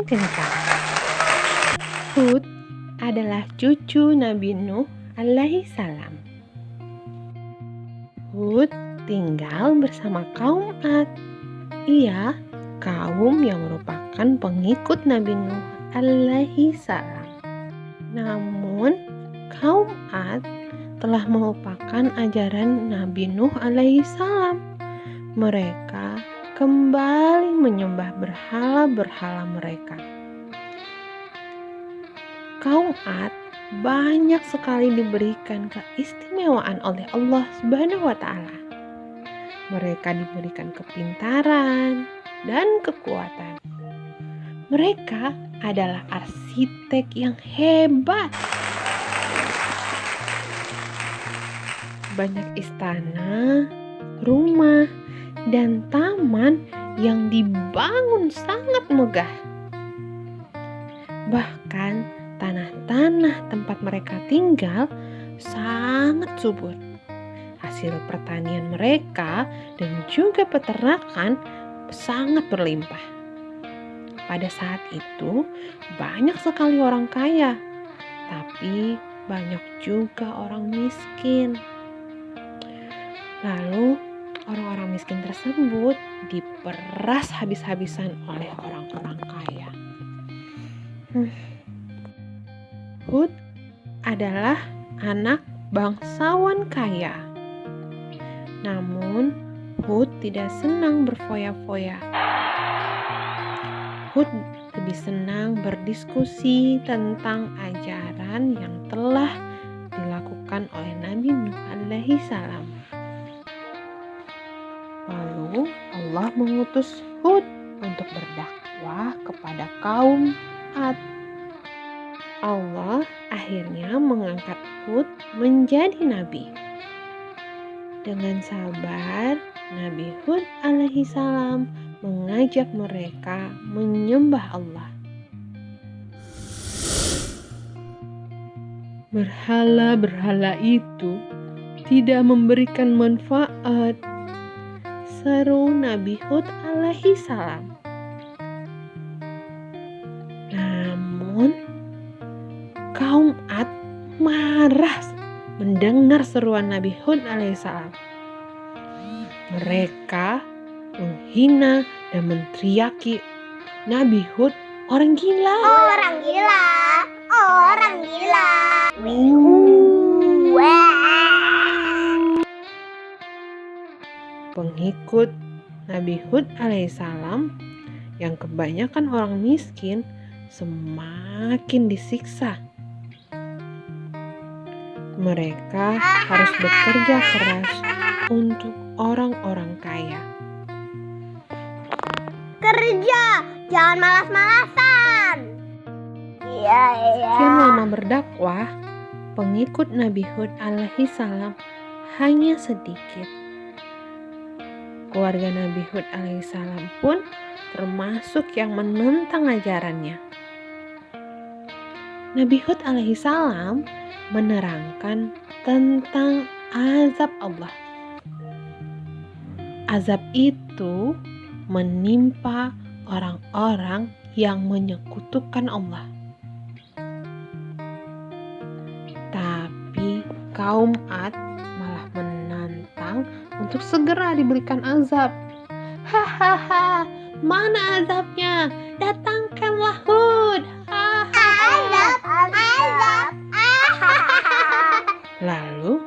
kencang. Hud adalah cucu Nabi Nuh alaihi salam. Hud tinggal bersama kaum Ad. Ia kaum yang merupakan pengikut Nabi Nuh alaihi salam. Namun kaum Ad telah melupakan ajaran Nabi Nuh alaihi salam. Mereka kembali menyembah berhala-berhala mereka. Kaum Ad banyak sekali diberikan keistimewaan oleh Allah Subhanahu wa Ta'ala. Mereka diberikan kepintaran dan kekuatan. Mereka adalah arsitek yang hebat. Banyak istana, rumah, dan taman yang dibangun sangat megah. Bahkan tanah-tanah tempat mereka tinggal sangat subur. Hasil pertanian mereka dan juga peternakan sangat berlimpah. Pada saat itu banyak sekali orang kaya, tapi banyak juga orang miskin. Lalu orang-orang miskin tersebut diperas habis-habisan oleh orang-orang kaya. Hud adalah anak bangsawan kaya. Namun Hud tidak senang berfoya-foya. Hud lebih senang berdiskusi tentang ajaran yang telah dilakukan oleh Nabi Nuh alaihi salam. Lalu Allah mengutus Hud untuk berdakwah kepada kaum Ad. Allah akhirnya mengangkat Hud menjadi nabi. Dengan sabar, Nabi Hud alaihi salam mengajak mereka menyembah Allah. Berhala-berhala itu tidak memberikan manfaat, seru Nabi Hud alaihi salam. Namun kaum Ad marah mendengar seruan Nabi Hud alaihissalam. Mereka menghina dan menteriaki Nabi Hud orang gila. Orang gila. Orang gila. Pengikut Nabi Hud alaihissalam yang kebanyakan orang miskin semakin disiksa. Mereka harus bekerja keras untuk orang-orang kaya. Kerja, jangan malas-malasan. Iya. Sekian lama berdakwah, pengikut Nabi Hud alaihi salam hanya sedikit. Keluarga Nabi Hud alaihi salam pun termasuk yang menentang ajarannya. Nabi Hud alaihi salam menerangkan tentang azab Allah. Azab itu menimpa orang-orang yang menyekutukan Allah. Tapi kaum Ad malah menantang untuk segera diberikan azab. Hahaha, mana azabnya? Datangkanlah Hud. Azab. Lalu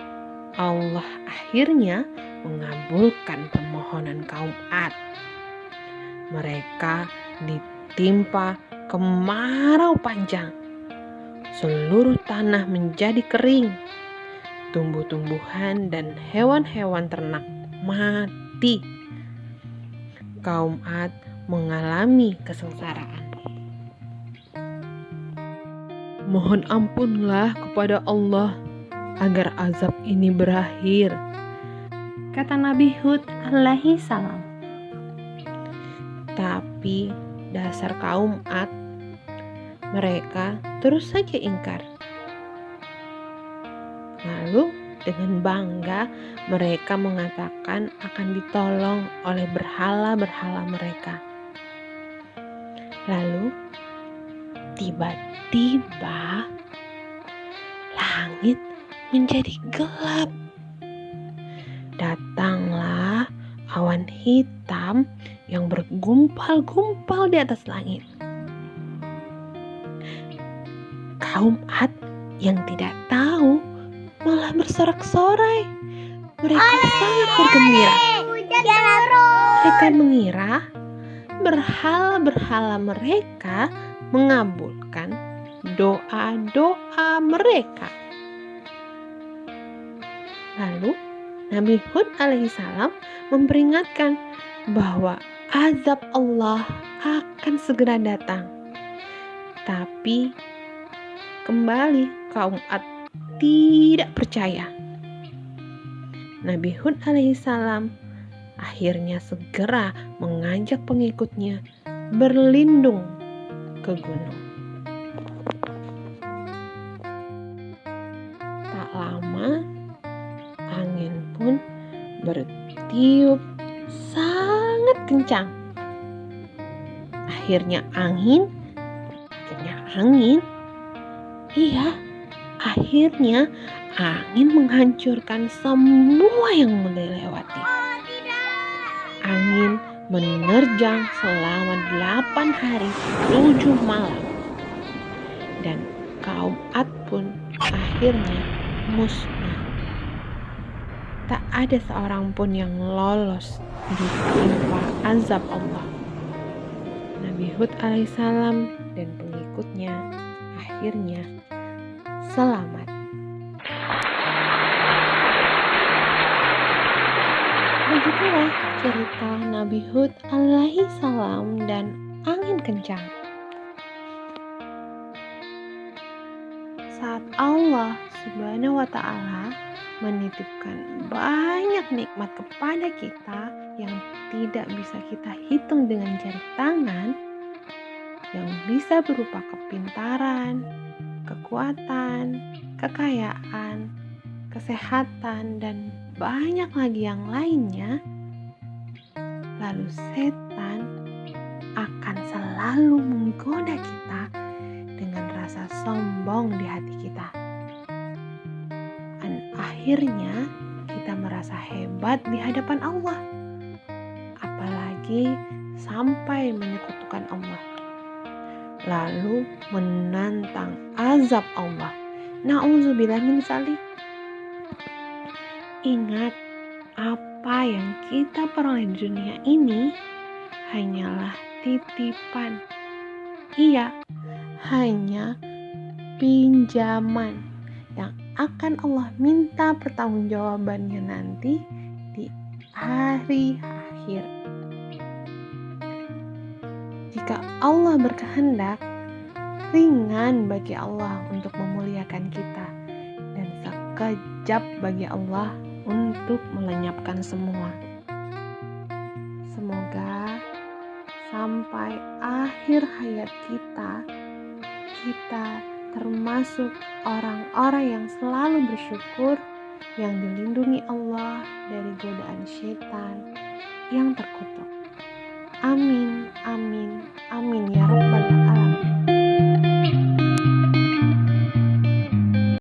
Allah akhirnya mengabulkan permohonan kaum Ad. Mereka ditimpa kemarau panjang. Seluruh tanah menjadi kering. Tumbuh-tumbuhan dan hewan-hewan ternak mati. Kaum Ad mengalami kesengsaraan. Mohon ampunlah kepada Allah agar azab ini berakhir, kata Nabi Hud alaihi salam. Tapi dasar kaum Ad, mereka terus saja ingkar. Lalu dengan bangga mereka mengatakan akan ditolong oleh berhala-berhala mereka. Lalu tiba-tiba langit menjadi gelap. Datanglah awan hitam yang bergumpal-gumpal di atas langit. Kaum Ad yang tidak tahu malah bersorak-sorai. Mereka sangat bergembira. Mereka mengira berhala-berhala mereka mengabulkan doa-doa mereka. Lalu Nabi Hud alaihissalam memperingatkan bahwa azab Allah akan segera datang. Tapi kembali kaum Ad tidak percaya. Nabi Hud alaihissalam akhirnya segera mengajak pengikutnya berlindung ke gunung. Tak lama angin pun bertiup sangat kencang. Akhirnya angin menghancurkan semua yang melewati. Angin menerjang selama 8 hari 7 malam. Dan kaum Ad pun akhirnya musnah. Tak ada seorang pun yang lolos ditimpa azab Allah. Nabi Hud alaihissalam dan pengikutnya akhirnya selamat. Begitulah cerita Nabi Hud alaihissalam dan angin kencang. Saat Allah Subhanahu wa ta'ala menitipkan banyak nikmat kepada kita yang tidak bisa kita hitung dengan jari tangan, yang bisa berupa kepintaran, kekuatan, kekayaan, kesehatan, dan banyak lagi yang lainnya. Lalu setan akan selalu menggoda kita dengan rasa sombong di hati kita. Dan akhirnya kita merasa hebat di hadapan Allah. Apalagi sampai menyekutukan Allah. Lalu menantang azab Allah. Na'udzubillah min dzalik. Ingat, apa yang kita peroleh di dunia ini hanyalah titipan. Iya, hanya pinjaman yang akan Allah minta pertanggungjawabannya nanti di hari akhir. Jika Allah berkehendak, ringan bagi Allah untuk memuliakan kita, dan sekejap bagi Allah untuk melenyapkan semua. Semoga sampai akhir hayat kita termasuk orang-orang yang selalu bersyukur, yang dilindungi Allah dari godaan syaitan yang terkutuk. Amin.